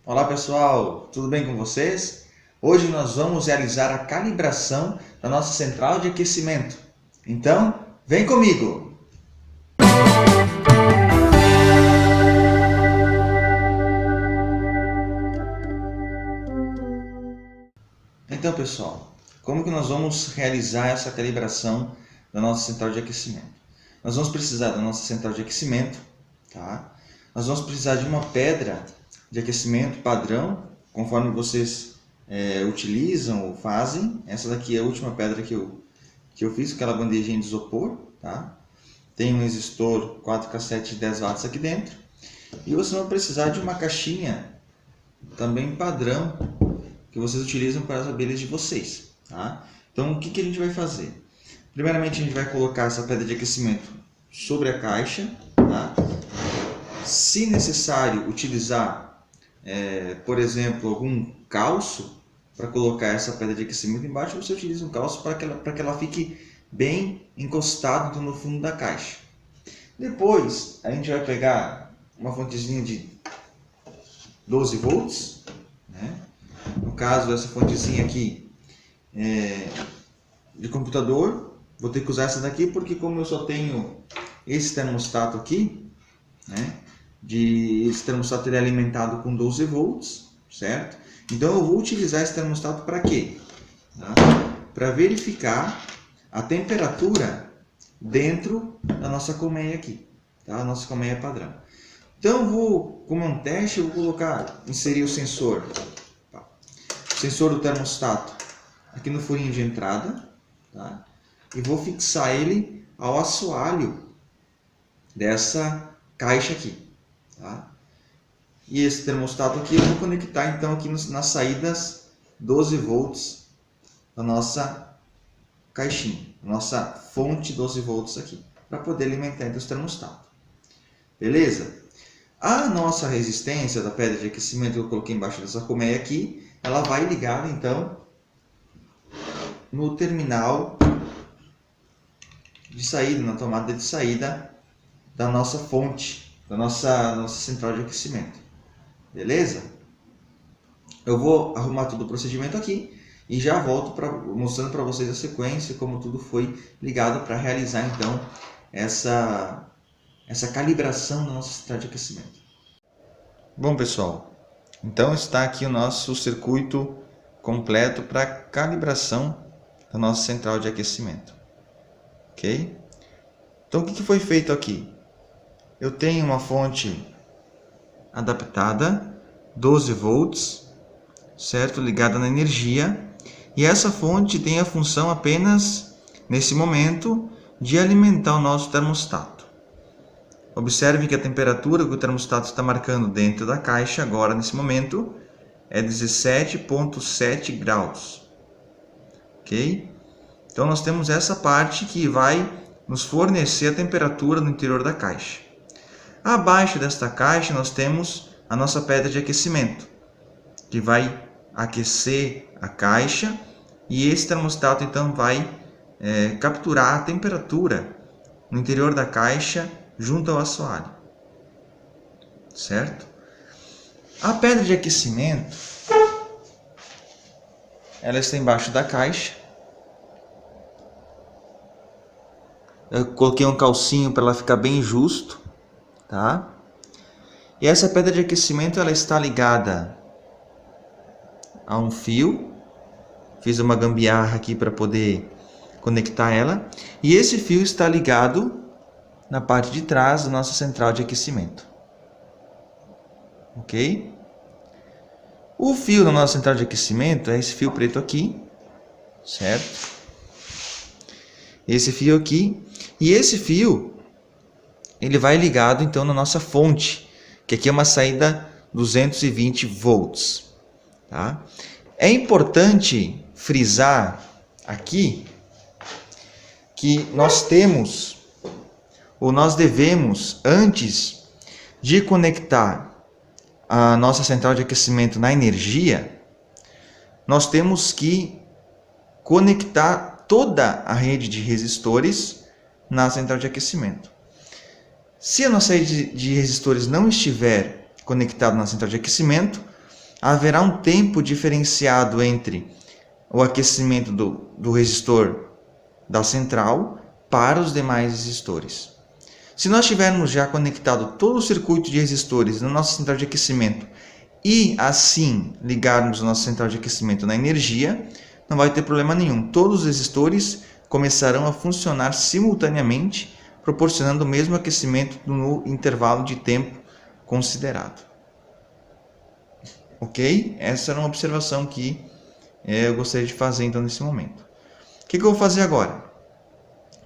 Olá pessoal, tudo bem com vocês? Hoje nós vamos realizar a calibração da nossa central de aquecimento. Então, vem comigo! Então pessoal, como que nós vamos realizar essa calibração da nossa central de aquecimento? Nós vamos precisar da nossa central de aquecimento, tá? Nós vamos precisar de uma pedra de aquecimento padrão, conforme vocês utilizam ou fazem. Essa daqui é a última pedra que eu fiz, aquela bandejinha de isopor, tá? Tem um resistor 4K7 de 10 watts aqui dentro. E vocês vão precisar de uma caixinha também padrão que vocês utilizam para as abelhas de vocês, tá? Então o que a gente vai fazer? Primeiramente a gente vai colocar essa pedra de aquecimento sobre a caixa, tá? Se necessário utilizar, por exemplo, algum calço para colocar essa pedra de aquecimento embaixo, você utiliza um calço para que ela fique bem encostada então, no fundo da caixa. Depois a gente vai pegar uma fontezinha de 12 volts, né? No caso essa fontezinha aqui de computador, vou ter que usar essa daqui porque como eu só tenho esse termostato aqui, né? Esse termostato ele é alimentado com 12 volts, certo? Então eu vou utilizar esse termostato para quê? Tá? Para verificar a temperatura dentro da nossa colmeia aqui, tá? A nossa colmeia padrão. Então eu vou, como é um teste, eu vou inserir o sensor do termostato aqui no furinho de entrada, tá? E vou fixar ele ao assoalho dessa caixa aqui, tá? E esse termostato aqui eu vou conectar então aqui nas saídas 12 volts da nossa caixinha, nossa fonte 12 volts aqui, para poder alimentar então esse termostato. Beleza? A nossa resistência da pedra de aquecimento que eu coloquei embaixo dessa colmeia aqui, ela vai ligada então no terminal de saída, na tomada de saída da nossa fonte, da nossa central de aquecimento. Beleza? Eu vou arrumar todo o procedimento aqui e já volto mostrando para vocês a sequência, como tudo foi ligado para realizar então essa calibração da nossa central de aquecimento. Bom pessoal, então está aqui o nosso circuito completo para calibração da nossa central de aquecimento. Ok? Então o que foi feito aqui? Eu tenho uma fonte adaptada, 12 volts, certo? Ligada na energia. E essa fonte tem a função apenas, nesse momento, de alimentar o nosso termostato. Observe que a temperatura que o termostato está marcando dentro da caixa, agora nesse momento, é 17,7 graus. Ok? Então nós temos essa parte que vai nos fornecer a temperatura no interior da caixa. Abaixo desta caixa nós temos a nossa pedra de aquecimento, que vai aquecer a caixa e esse termostato então vai capturar a temperatura no interior da caixa junto ao assoalho, certo? A pedra de aquecimento, ela está embaixo da caixa. Eu coloquei um calcinho para ela ficar bem justo, tá? E essa pedra de aquecimento ela está ligada a um fio. Fiz uma gambiarra aqui para poder conectar ela. E esse fio está ligado na parte de trás da nossa central de aquecimento. Ok? O fio da nossa central de aquecimento é esse fio preto aqui, certo? Esse fio aqui. E esse fio ele vai ligado então na nossa fonte, que aqui é uma saída 220 volts, tá? É importante frisar aqui que nós temos, ou nós devemos, antes de conectar a nossa central de aquecimento na energia, nós temos que conectar toda a rede de resistores na central de aquecimento. Se a nossa rede de resistores não estiver conectada na central de aquecimento, haverá um tempo diferenciado entre o aquecimento do resistor da central para os demais resistores. Se nós tivermos já conectado todo o circuito de resistores na nossa central de aquecimento e assim ligarmos a nossa central de aquecimento na energia, não vai ter problema nenhum. Todos os resistores começarão a funcionar simultaneamente, proporcionando o mesmo aquecimento no intervalo de tempo considerado. Ok? Essa era uma observação que eu gostaria de fazer então nesse momento. O que eu vou fazer agora?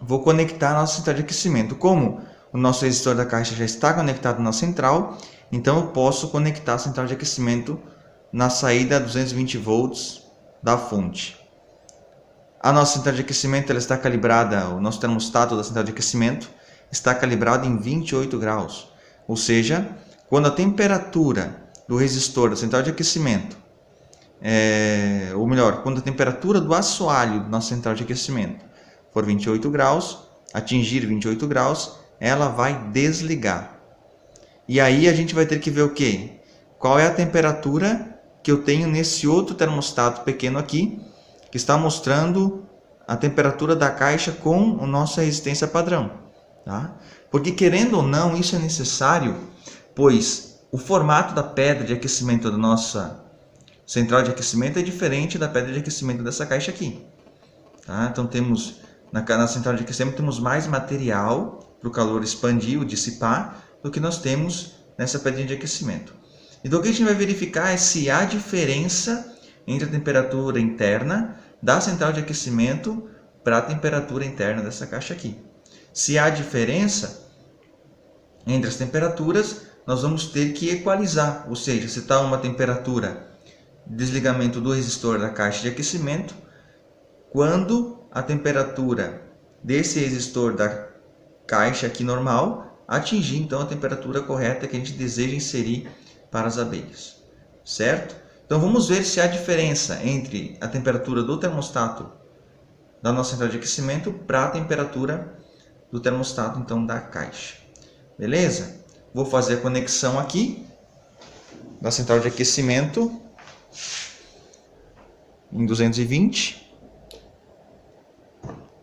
Vou conectar a nossa central de aquecimento. Como o nosso resistor da caixa já está conectado na central, então eu posso conectar a central de aquecimento na saída 220 volts da fonte. A nossa central de aquecimento ela está calibrada, o nosso termostato da central de aquecimento está calibrado em 28 graus. Ou seja, quando a temperatura do resistor da central de aquecimento, ou melhor, quando a temperatura do assoalho da nossa central de aquecimento for 28 graus, atingir 28 graus, ela vai desligar. E aí a gente vai ter que ver o quê? Qual é a temperatura que eu tenho nesse outro termostato pequeno aqui, que está mostrando a temperatura da caixa com a nossa resistência padrão. Tá? Porque querendo ou não, isso é necessário, pois o formato da pedra de aquecimento da nossa central de aquecimento é diferente da pedra de aquecimento dessa caixa aqui. Tá? Então temos na central de aquecimento temos mais material para o calor expandir ou dissipar do que nós temos nessa pedrinha de aquecimento. Então o que a gente vai verificar é se há diferença entre a temperatura interna da central de aquecimento para a temperatura interna dessa caixa aqui. Se há diferença entre as temperaturas, nós vamos ter que equalizar, ou seja, se está uma temperatura de desligamento do resistor da caixa de aquecimento, quando a temperatura desse resistor da caixa aqui normal atingir então a temperatura correta que a gente deseja inserir para as abelhas, certo? Então vamos ver se há diferença entre a temperatura do termostato da nossa central de aquecimento para a temperatura do termostato então da caixa. Beleza? Vou fazer a conexão aqui da central de aquecimento em 220.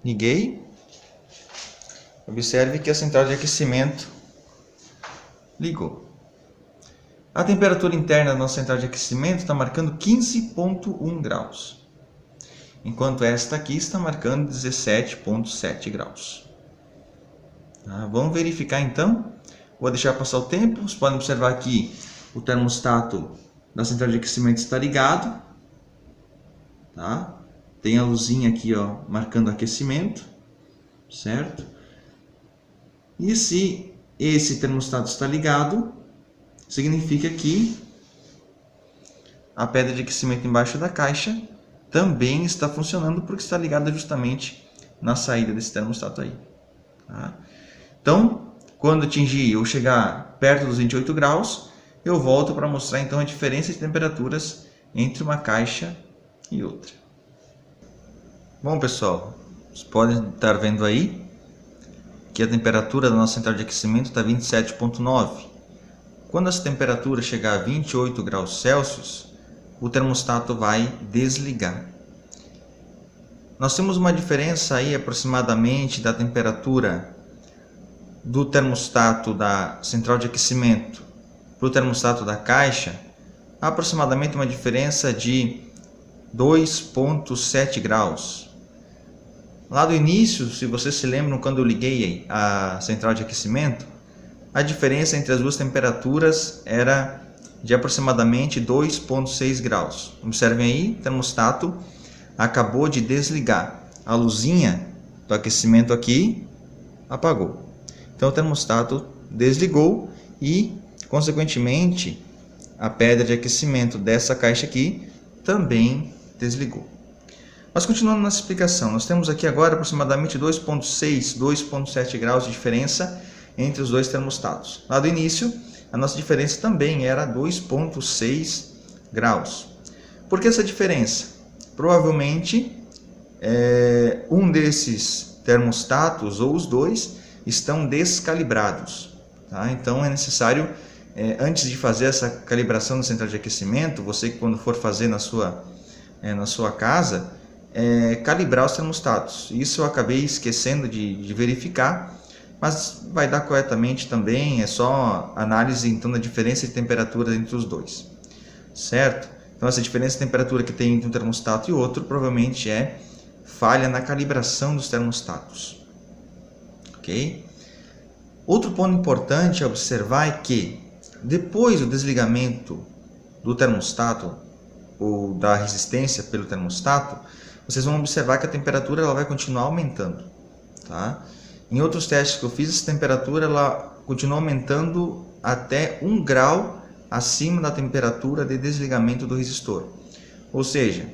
Liguei. Observe que a central de aquecimento ligou. A temperatura interna da nossa central de aquecimento está marcando 15,1 graus. Enquanto esta aqui está marcando 17,7 graus. Tá? Vamos verificar então. Vou deixar passar o tempo. Vocês podem observar que o termostato da central de aquecimento está ligado. Tá? Tem a luzinha aqui, ó, marcando aquecimento, certo? E se esse termostato está ligado, significa que a pedra de aquecimento embaixo da caixa também está funcionando porque está ligada justamente na saída desse termostato aí. Tá? Então, quando atingir ou chegar perto dos 28 graus, eu volto para mostrar então a diferença de temperaturas entre uma caixa e outra. Bom pessoal, vocês podem estar vendo aí que a temperatura da nossa central de aquecimento está 27,9. Quando essa temperatura chegar a 28 graus Celsius, o termostato vai desligar. Nós temos uma diferença aí aproximadamente da temperatura do termostato da central de aquecimento para o termostato da caixa, aproximadamente uma diferença de 2,7 graus. Lá do início, se vocês se lembram, quando eu liguei a central de aquecimento, a diferença entre as duas temperaturas era de aproximadamente 2,6 graus. Observem aí, o termostato acabou de desligar. A luzinha do aquecimento aqui apagou. Então o termostato desligou e, consequentemente, a pedra de aquecimento dessa caixa aqui também desligou. Mas continuando nossa explicação, nós temos aqui agora aproximadamente 2,6, 2,7 graus de diferença entre os dois termostatos. Lá do início, a nossa diferença também era 2,6 graus. Por que essa diferença? Provavelmente, um desses termostatos, ou os dois, estão descalibrados. Tá? Então, é necessário antes de fazer essa calibração da central de aquecimento, você quando for fazer na sua casa, calibrar os termostatos. Isso eu acabei esquecendo de verificar, mas vai dar corretamente também, é só análise então da diferença de temperatura entre os dois, certo? Então essa diferença de temperatura que tem entre um termostato e outro provavelmente é falha na calibração dos termostatos, ok? Outro ponto importante a observar é que depois do desligamento do termostato ou da resistência pelo termostato, vocês vão observar que a temperatura ela vai continuar aumentando, tá? Em outros testes que eu fiz, essa temperatura ela continua aumentando até 1 grau acima da temperatura de desligamento do resistor. Ou seja,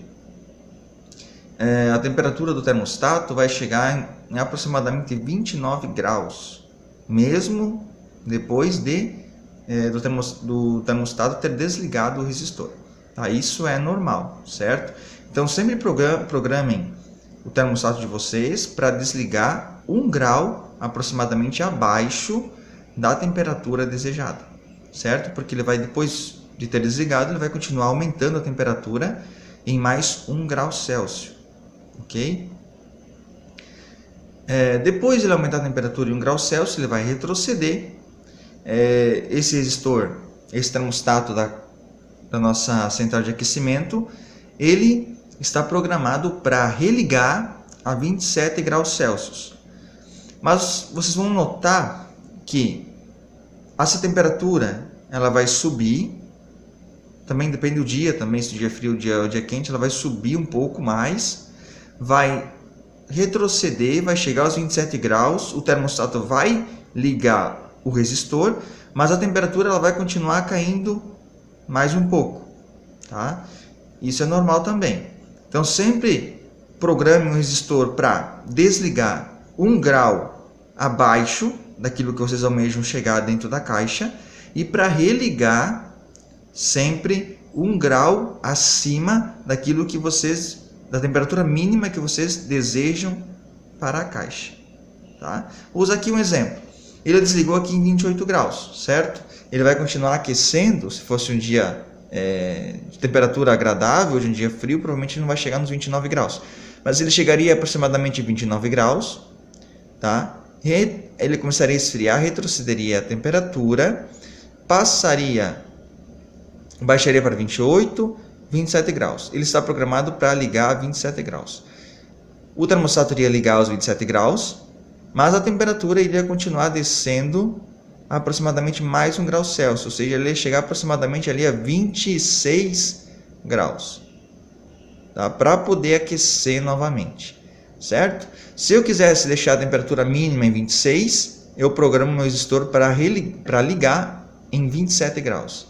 a temperatura do termostato vai chegar em aproximadamente 29 graus, mesmo depois do termostato ter desligado o resistor. Tá? Isso é normal, certo? Então sempre programem o termostato de vocês para desligar 1 grau aproximadamente abaixo da temperatura desejada, certo? Porque ele vai, depois de ter desligado, ele vai continuar aumentando a temperatura em mais 1 grau Celsius, ok? Depois de ele aumentar a temperatura em 1 grau Celsius, ele vai retroceder. Esse resistor, esse termostato da nossa central de aquecimento, ele está programado para religar a 27 graus Celsius. Mas vocês vão notar que essa temperatura ela vai subir, também depende do dia, também se o dia é frio ou o dia quente, ela vai subir um pouco mais, vai retroceder, vai chegar aos 27 graus, o termostato vai ligar o resistor, mas a temperatura ela vai continuar caindo mais um pouco, tá? Isso é normal também. Então sempre programe um resistor para desligar 1 grau abaixo daquilo que vocês almejam chegar dentro da caixa e para religar sempre 1 grau acima daquilo que da temperatura mínima que vocês desejam para a caixa, tá? Vou usar aqui um exemplo. Ele desligou aqui em 28 graus, certo? Ele vai continuar aquecendo, se fosse um dia de temperatura agradável, hoje em dia frio, provavelmente não vai chegar nos 29 graus. Mas ele chegaria a aproximadamente 29 graus, tá? Ele começaria a esfriar, retrocederia a temperatura, baixaria para 28, 27 graus. Ele está programado para ligar a 27 graus. O termostato iria ligar aos 27 graus, mas a temperatura iria continuar descendo aproximadamente mais 1 grau Celsius, ou seja, ele ia chegar aproximadamente ali a 26 graus, tá? Para poder aquecer novamente, certo? Se eu quisesse deixar a temperatura mínima em 26, eu programo meu resistor para ligar em 27 graus.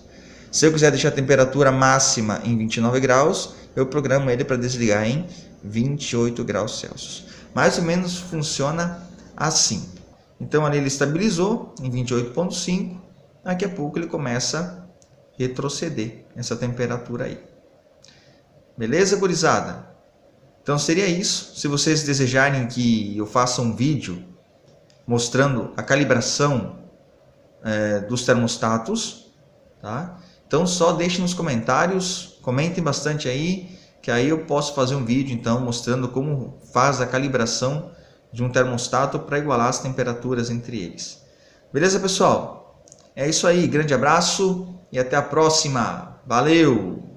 Se eu quiser deixar a temperatura máxima em 29 graus, eu programo ele para desligar em 28 graus Celsius. Mais ou menos funciona assim. Então ali ele estabilizou em 28,5, daqui a pouco ele começa a retroceder essa temperatura aí. Beleza, gurizada? Então seria isso. Se vocês desejarem que eu faça um vídeo mostrando a calibração dos termostatos, tá? Então só deixem nos comentários, comentem bastante aí, que aí eu posso fazer um vídeo então mostrando como faz a calibração de um termostato para igualar as temperaturas entre eles. Beleza, pessoal? É isso aí, grande abraço e até a próxima. Valeu!